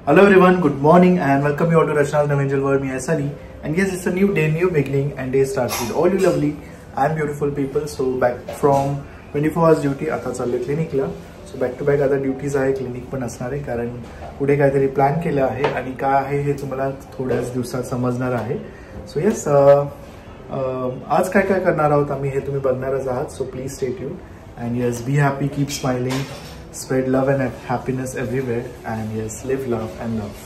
Hello everyone, good morning and welcome you all to Rachna's New Angel World. Me is Sunny, and yes, it's a new day, new beginning, and day starts with all you lovely and beautiful people. So back from 24 hours duty, आता चालले क्लिनिकला. So back to back आता duties आहे, clinic पण असणार आहे, कारण पुढे काहीतरी प्लॅन केलं आहे आणि काय आहे हे तुम्हाला थोड्याच दिवसात समजणार आहे. सो येस, आज काय काय करणार आहोत आम्ही हे तुम्ही बघणारच आहात. So please stay tune and yes, be happy, keep smiling, spread love and happiness everywhere, and yes, live love and love.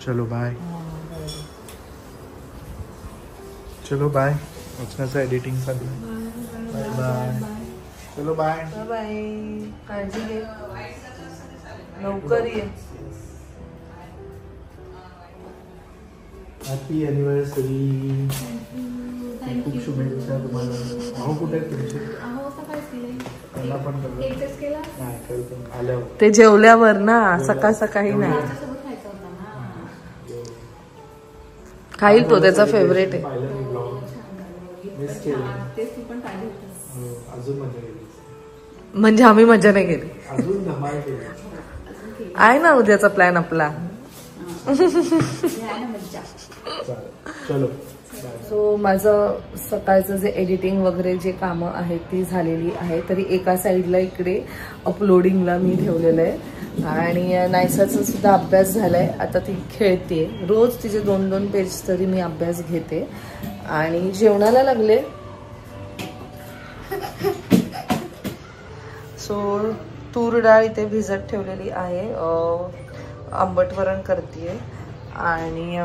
चलो बाय. चलो बाय. रचनाचं एडिटिंग चालू आहे. Bye bye. चलो बाय. बाय. काळजी घे, लवकर ये. Happy anniversary. खूप शुभेच्छा तुम्हाला. अहो कुठे ते जेवल्यावर ना, सकाळ सकाळी नाही खाईल, तो त्याचा फेवरेट आहे. म्हणजे आम्ही मजा नाही केली आहे ना, उद्याचा प्लॅन आपला. चलो. सो माझं सकाळचं जे एडिटिंग वगैरे जे कामं आहेत ती झालेली आहे. तरी एका साईडला इकडे अपलोडिंगला मी ठेवलेलं आहे आणि नायसाचा सुद्धा अभ्यास झालाय. आता ती खेळते, रोज तिचे 2-2 पेज तरी मी अभ्यास घेते आणि जेवणाला लागले. सो तूर डाळ इथे भिजत ठेवलेली आहे, आंबट वरण करते आणि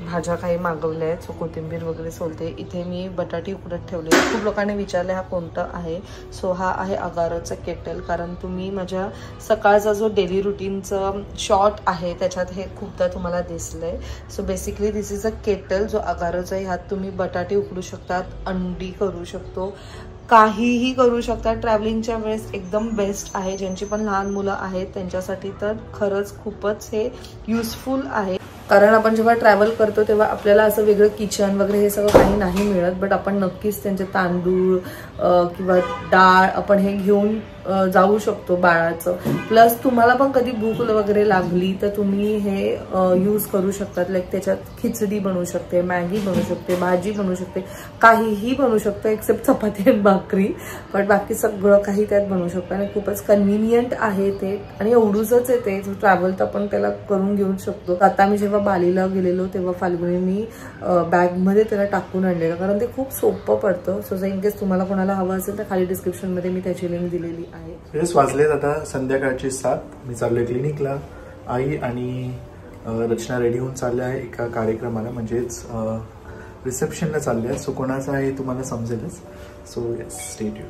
भाज्या काही मागवल्या आहेत. सो कोथिंबीर वगैरे सोलते. इथे मी बटाटी उकडत ठेवले. खूप लोकांनी विचारले हा कोणता आहे. सो हा आहे अगारोचा केटल, कारण तुम्ही माझ्या सकाळचा जो डेली रुटीनचा शॉर्ट आहे त्याच्यात हे खूपदा तुम्हाला दिसलंय. So basically this is a kettle जो अगारोचा आहे. ह्यात तुम्ही बटाटे उकडू शकतात, अंडी करू शकतो, काहीही करू शकता. ट्रॅव्हलिंगच्या वेळेस एकदम बेस्ट आहे. ज्यांची पण लहान मुलं आहेत त्यांच्यासाठी तर खरंच खूपच हे युजफुल आहे, कारण आपण जेव्हा ट्रॅव्हल करतो तेव्हा आपल्याला असं वेगळं किचन वगैरे हे सगळं काही नाही मिळत. बट आपण नक्कीच त्यांचे तांदूळ किंवा डाळ आपण हे घेऊन जाऊ शकतो बाळाचं. प्लस तुम्हाला पण कधी भूक वगैरे लागली तर तुम्ही हे यूज करू शकतात. लाईक त्याच्यात खिचडी बनवू शकते, मॅगी बनवू शकते, भाजी बनवू शकते, काहीही बनवू शकतो एक्सेप्ट चपाती आणि भाकरी. पण बाकी सगळं काही त्यात बनवू शकतो आणि खूपच कन्व्हिनियंट आहे ते. आणि एवढूच आहे ते, ट्रॅव्हल तर आपण त्याला करून घेऊ शकतो. आता मी जेव्हा बालीला गेलेलो तेव्हा फाल्गुनी मी बॅगमध्ये त्याला टाकून आणलेलं, कारण ते खूप सोपं पडतं. सो इन केस तुम्हाला कोणाला हवं असेल तर खाली डिस्क्रिप्शनमध्ये मी त्याची लिंक दिलेली आहे. वाजलेत आता संध्याकाळचे 7. मी चाललोय क्लिनिकला. आई आणि रचना रेडी होऊन चालल्या आहे एका कार्यक्रमाला, म्हणजेच रिसेप्शनला चालल्या. सो कोणाचा आहे तुम्हाला समजेलच. So stay tune.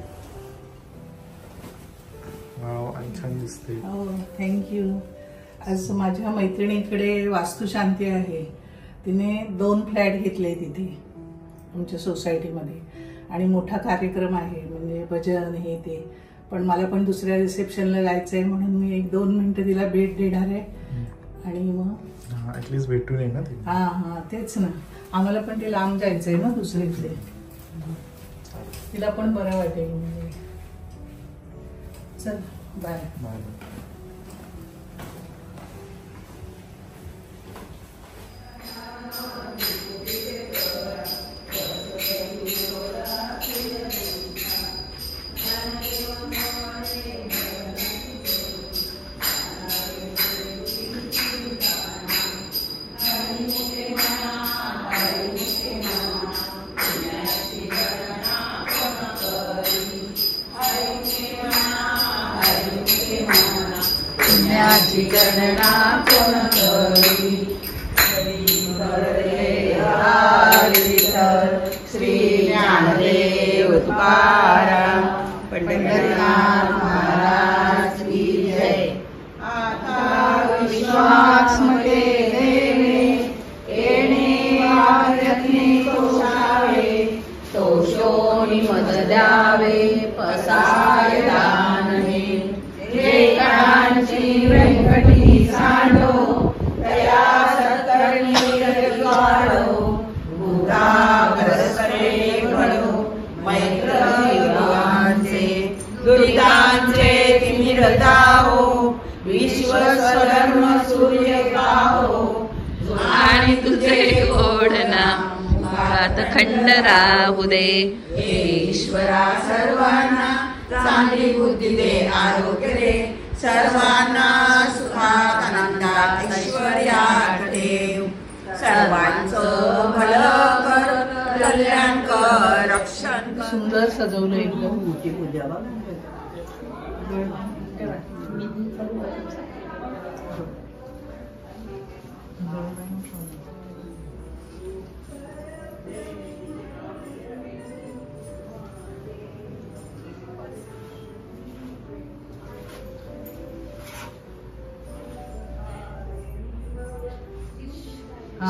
वाव, आणि छान दिसते. हो, थँक्यू. आज माझ्या मैत्रिणीकडे वास्तुशांती आहे. तिने 2 फ्लॅट घेतले तिथे आमच्या सोसायटीमध्ये आणि मोठा कार्यक्रम आहे, म्हणजे भजन हे ते. पण मला पण दुसऱ्या रिसेप्शनला जायचं आहे म्हणून मी 1-2 मिनिटं तिला भेट देणार आहे आणि मग ऍटलीस्ट भेटून येईल ना. हा तेच ना, आम्हाला पण ते लांब जायचंय ना दुसरीकडे, तिला पण बरं वाटेल. म्हणजे चल बाय. बाय. गणना कोण करी, श्री ज्ञानदेव तुकाराम पंढरीनाथ महाराज की जय. आता विश्वास मते देणे येणे वारणे तोषावे, तोषोनी मद द्यावे पसाय दानवे. जे कांची व्यंकटी सांडो तया सत्कर्णी रजवाडो, भूता परस्परे घडो मैत्र दुरितांचे तिमिरता हो. धर्म सूर्य का हो आणि तुझे ओढना मुखात खंड राहू दे. ईश्वरा सर्वांना चांगली बुद्धी दे, आरोग्य दे, सर्वांना सुखात आनंदात ऐश्वर्यात ठेव. सर्वांचं भलं कर, कल्याण कर, रक्षण कर. सुंदर सजवलं एकदम. मोठी पूजा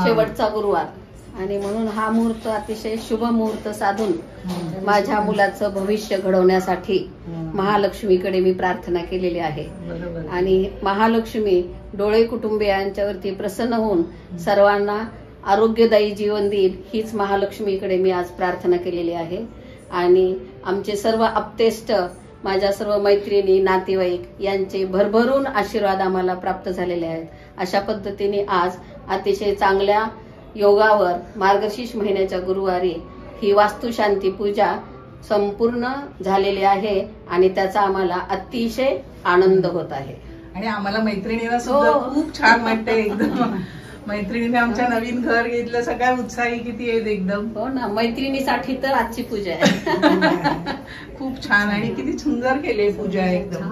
शेवटचा गुरुवार आणि म्हणून हा मुहूर्त अतिशय शुभ मुहूर्त साधून माझ्या मुलाचं भविष्य घडवण्यासाठी महालक्ष्मीकडे मी प्रार्थना केलेली आहे. आणि महालक्ष्मी डोळे कुटुंबियांच्यावरती प्रसन्न होऊन सर्वांना आरोग्यदायी जीवन देईल हीच महालक्ष्मीकडे मी आज प्रार्थना केलेली आहे. आणि आमचे सर्व आप्तेष्ट, माझ्या सर्व मैत्रिणी, नातेवाईक यांचे भरभरून आशीर्वाद आम्हाला प्राप्त झालेले आहेत. अशा पद्धतीने आज अतिशय चांगल्या योगावर मार्गशीर्ष महिन्याच्या गुरुवारी ही वास्तुशांती पूजा संपूर्ण झालेली आहे आणि त्याचा आम्हाला अतिशय आनंद होत आहे. आणि आम्हाला मैत्रिणीला सुद्धा खूप छान वाटतंय एकदम. मैत्रिणीने आमच्या नवीन घर घेतलं, सगळ्या उत्साही किती आहेत एकदम. हो ना, मैत्रिणीसाठी तर आजची पूजा आहे. खूप छान आणि किती सुंदर केली पूजा एकदम.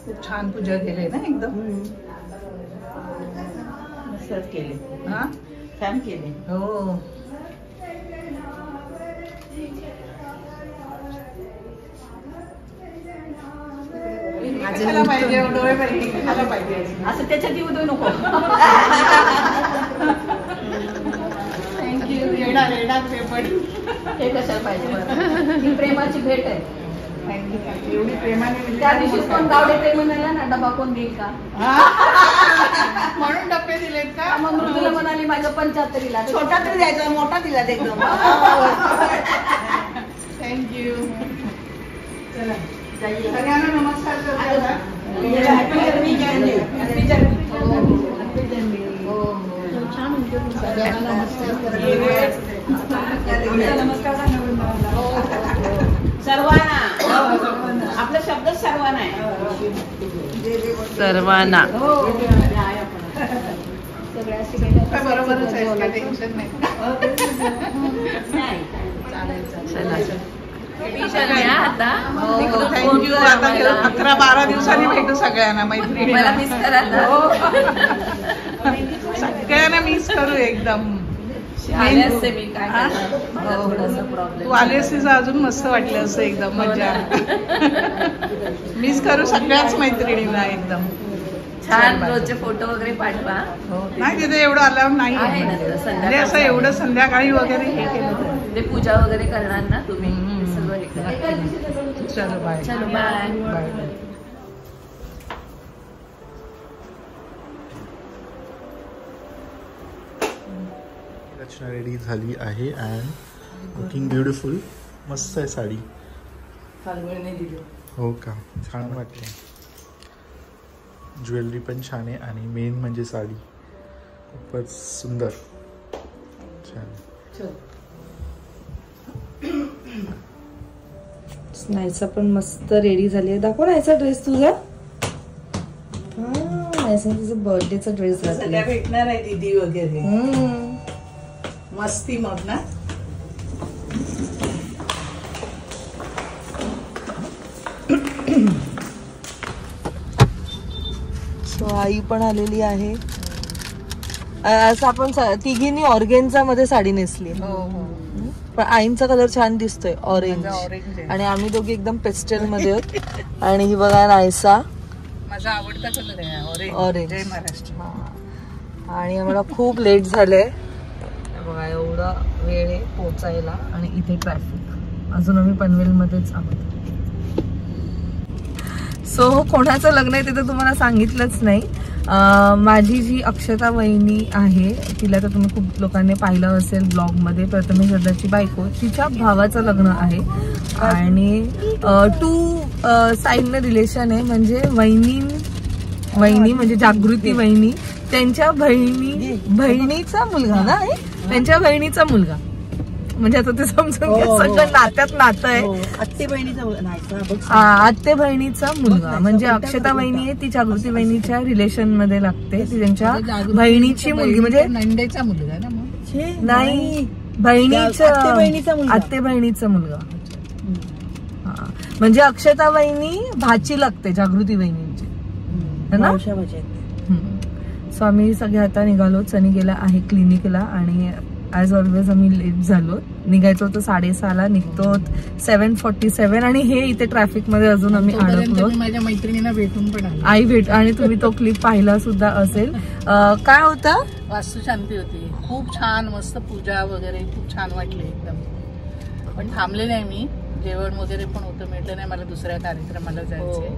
खूप छान पूजा केली ना एकदम. मस्त केले, हा छान केले. हो. खायला पाहिजे, डोळे पाहिजे, खायला पाहिजे. असं त्याच्यात येऊ देऊ नको. थँक्यू. रेडा रेडा पेपर हे कशाला पाहिजे, ही प्रेमाची भेट आहे. थँक्यू. एवढी प्रेमाने त्या दिवशी कोण गावडे ते म्हणाला ना, डबा कोण देईल का म्हणून डबे दिलेत का. मग मृदुला म्हणाली माझं 75ला छोटा तरी द्यायचा, मोठा दिला एकदम. थँक्यू. चला सगळ्यांना नमस्कार करते. सर्वांना, आपला शब्द सर्वांना आहे. सर्वांना बरोबरच आहे, काही टेन्शन नाही. चला आता थँक्यू. आता 11-12 दिवसांनी भेटू सगळ्यांना, मैत्रिणी मिस करायला. सगळ्यांना मिस करू एकदम. तू आले असते अजून मस्त वाटलं असं एकदम. मजा. मिस करू सगळ्याच मैत्रिणींना एकदम. छान रोजचे फोटो वगैरे पाठवा. नाही तिथे एवढं आलं नाही, म्हणजे असं एवढं संध्याकाळी वगैरे हे केलं. ते पूजा वगैरे करणार ना तुम्ही, सगळं हे करा. चलो बाय. चलो बाय. बाय. रचना रेडी झाली आहे अँड लुकिंग ब्युटिफुल. मस्त आहे साडी. हो का, छान वाटते. ज्वेलरी पण छान आहे आणि मेन म्हणजे साडी खूपच सुंदर. छान. नायसा पण मस्त रेडी झाली आहे. दाखव नायसा ड्रेस तुझा. नायसा तुझा बर्थडेचा ड्रेस सगळ्या भेटणार आहे दीदी वगैरे. मस्ती मग ना. सो आई पण आलेली आहे. असं आपण तिघींनी ऑर्गेन्झा मध्ये साडी नेसली. पण आईंचा कलर छान दिसतोय, ऑरेंज. आणि आम्ही दोघी एकदम पेस्टल मध्ये आहोत. आणि ही बघा नायसा, माझा आवडता कलर आहे ऑरेंज. जय महाराष्ट्र. आणि आम्हाला खूप लेट झालंय बघा, एवढा वेळ आहे पोचायला. आणि इथे ट्रॅफिक. अजून आम्ही पनवेल मध्येच आहोत. सो कोणाचं लग्न आहे ते तर तुम्हाला सांगितलंच नाही. माझी जी अक्षता वहिनी आहे तिला तर तुम्ही खूप लोकांनी पाहिलं असेल ब्लॉगमध्ये, प्रथमेश दादाची बायको, तिच्या भावाचं लग्न आहे. आणि 2 साईडनं रिलेशन आहे, म्हणजे वहिनी म्हणजे जागृती वहिनी, त्यांच्या बहिणीचा मुलगा ना, त्यांच्या बहिणीचा मुलगा, म्हणजे आता ते समजून घ्या सगळं नात्यात नातं आहे. आत्ते बहिणीचा मुलगा म्हणजे अक्षता वहिनी आहे ती जागृती वहिनीच्या रिलेशन मध्ये लागते. ती त्यांच्या बहिणीची मुलगी म्हणजे नंदेचा मुलगा ना, नाही आत्ते बहिणीचा मुलगा. म्हणजे अक्षता वहिनी भाची लागते जागृती वहिनीची ना. सो आम्ही सगळे आता निघालो. सनी गेला आहे क्लिनिकला आणि ॲज ऑलवेज आम्ही लेट झालो. निघायचं होतं 6:30ला, निघतो 7:47 आणि हे इथे ट्रॅफिक मध्ये अजून आम्ही अडकलो. माझ्या मैत्रिणींना भेटून पण आई भेट आणि तुम्ही तो क्लिप पाहिला सुद्धा असेल. काय होता, वास्तुशांती होती, खूप छान मस्त पूजा वगैरे खूप छान वाटली एकदम. पण थांबले नाही मी, जेवण वगैरे पण होतं, मिळतं नाही मला दुसऱ्या कार्यक्रमाला जायचंय.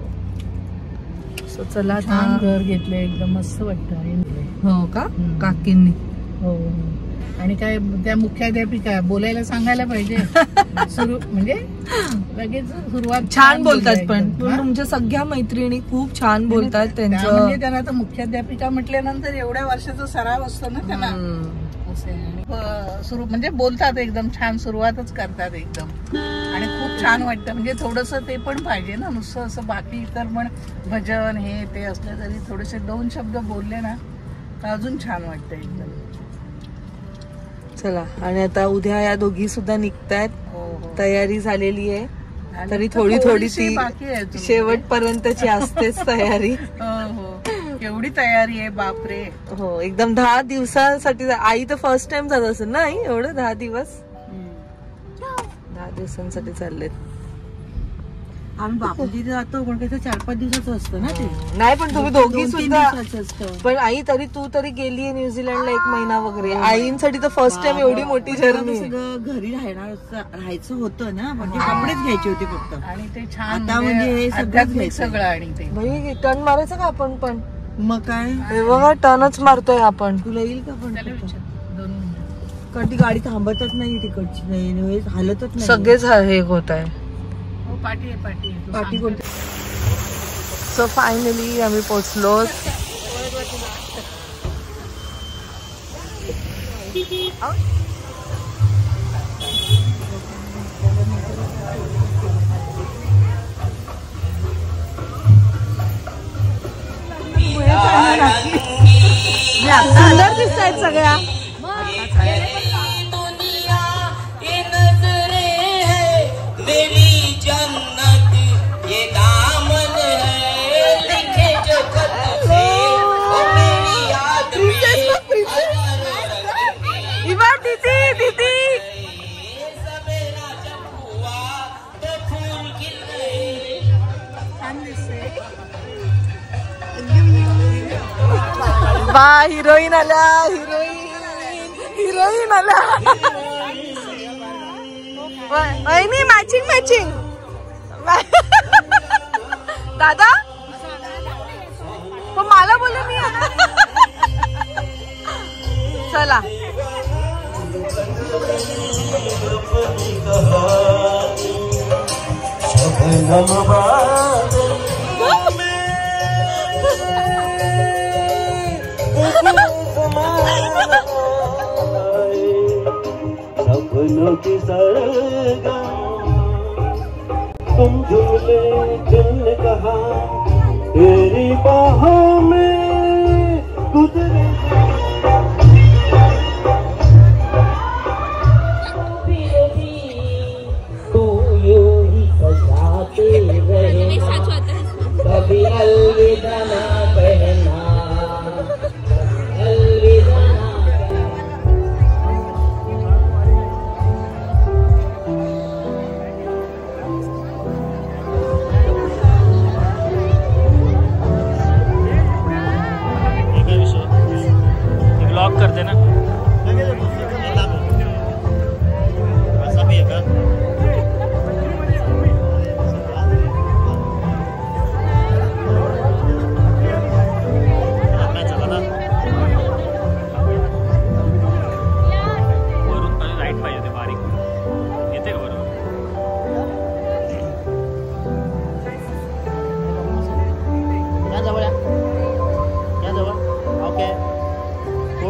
सो चला छान घर घेतलं एकदम मस्त वाटतं. हो का काकींनी? हो. आणि काय त्या मुख्याध्यापिका बोलायला सांगायला पाहिजे सुरू, म्हणजे लगेच सुरुवात छान बोलतात. पण तुमच्या सगळ्या मैत्रिणी खूप छान बोलतात. त्यांचं म्हणजे त्यांना तर मुख्याध्यापिका म्हटल्यानंतर एवढ्या वर्षाचा सराव असतो ना त्यांना, सुरू म्हणजे बोलतात एकदम छान, सुरुवातच करतात एकदम. आणि खूप छान वाटतं, म्हणजे थोडंसं ते पण पाहिजे ना, नुसतं असं बाकी इतर पण भजन हे ते असलं तरी थोडेसे 2 शब्द बोलले ना तर अजून छान वाटतं एकदम. चला, आणि आता उद्या या दोघी सुद्धा निघतायत. तयारी झालेली आहे, तरी थोडी ती शेवटपर्यंतची असतेच तयारी. एवढी तयारी आहे बापरे. हो, एकदम 10 दिवसांसाठी. आई तर फर्स्ट टाइम जात असेल ना आई, एवढं 10 दिवस 10 दिवसांसाठी चाललेत. आम्ही बापूजी जातो पण काही 4-5 दिवसाचं असतं ना ते. नाही पण तुम्ही दोघी सुद्धा. पण आई तरी तू तरी गेलीये न्यूझीलंडला 1 महिना वगैरे. आईंसाठी तर फर्स्ट टाइम एवढी मोठी जर्नी. सगळं घरी राहायचं होतं ना, म्हणजे कपडेच घ्यायचे होते फक्त. आणि ते छान आता म्हणजे हे सगळं सगळं. आणि ते भाई टर्न मारायचं का आपण पण? मग काय बघा टर्नच मारतोय आपण. तुला येईल का पण? कारण ती गाडी थांबतच नाही तिकडची, नाही हालतच नाही. सगळेच हे होत आहे. पाठी कोणती? सो फायनली आम्ही पोचलो. सुंदर दिसत आहेत सगळ्या. मेरी जन्नत ये दामन है, लिखे जो खत से वो मेरी याद में दीदी सवेरा जब हुआ तो फूल खिल गए. बा हिरोईन आल्या, हिरोईन आल्या. वहिनी मॅचिंग दादा पण मला बोल मी. चला सपनों की सरगम तुम झूले झूले कहा तेरी बाहों में गुजरे. तू यूं ही सजाते रहे, कभी अलविदा ना कहना, अलविदा. ब्लॉग करते ना ऐसा भी है का.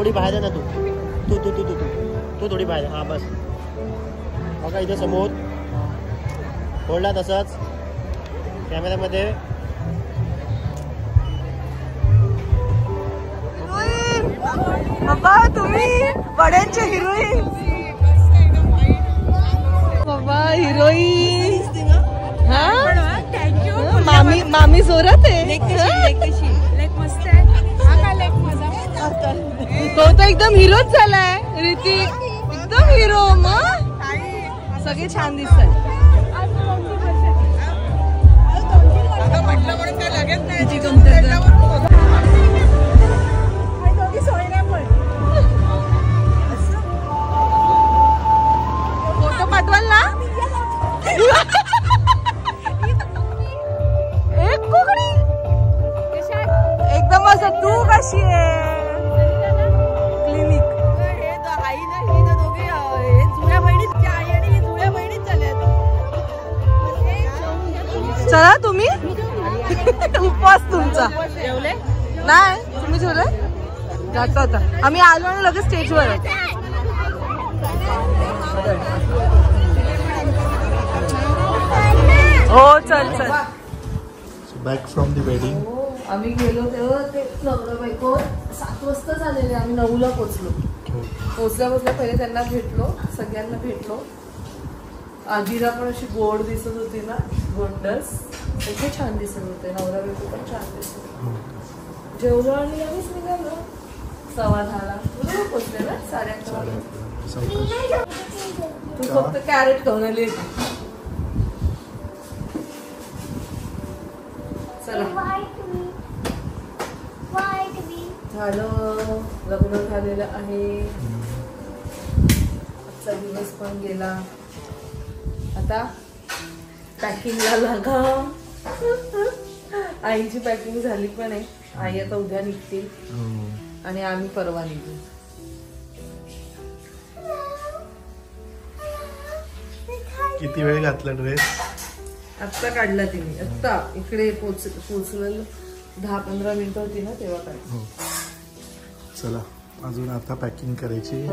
थोडी बाहेर ना तू तू तू तू तू तू तू थोडी बाहेर. हा बस बघा इथे समोर फोडला तसंच कॅमेऱ्यामध्ये. बाबा तुम्ही बड्यांचे हिरोईन. बाबा हिरोईन. हा मामी मामी जोरात आहे. तो तर एकदम हिरोच झालाय. ऋतिक एकदम हिरो. मग सगळे छान दिसतात. फोटो पाठवाल ना. एक कोकणी एकदम असं. तू कशी आहे. क्लिनिक आई ना ही ना दोघे जुळ्या बहिणीच्या आई आणि ही जुळ्या बहिणीच झाल्यात. चला तुम्ही उपवास तुमचा. जेवले नाही तुम्ही. जेवले जाता होता. आम्ही आलो आणि लगेच स्टेजवर. हो चल चल. Back from the wedding. आम्ही गेलो तेव्हा ते नवरा बायको 7 वाजता झालेले. आम्ही 9ला पोचलो. पोचल्या पहिले त्यांना भेटलो. सगळ्यांना भेटलो. आजीला पण अशी गोड दिसत होती ना. गोंडस इथे छान दिसत होते. नवरा बायको पण छान दिसत होते. जेवलो आणि आम्हीच निघालो 10:15ला. बरोबर पोचले ना 11:30. तू फक्त कॅरेट खाऊन आली. चला झालं. लग्न झालेलं आहे. आजचा दिवस पण गेला. आता पॅकिंगला लागा. आईची पॅकिंग झाली पण आहे. आई आता उद्या निघतील आणि आम्ही परवा निघू. किती वेळ घातला ड्रेस. आत्ता काढला तिने. आत्ता इकडे पोचलेलं 10-15 मिनिटं होती ना तेव्हा काढली. चला अजून आता पॅकिंग करायची.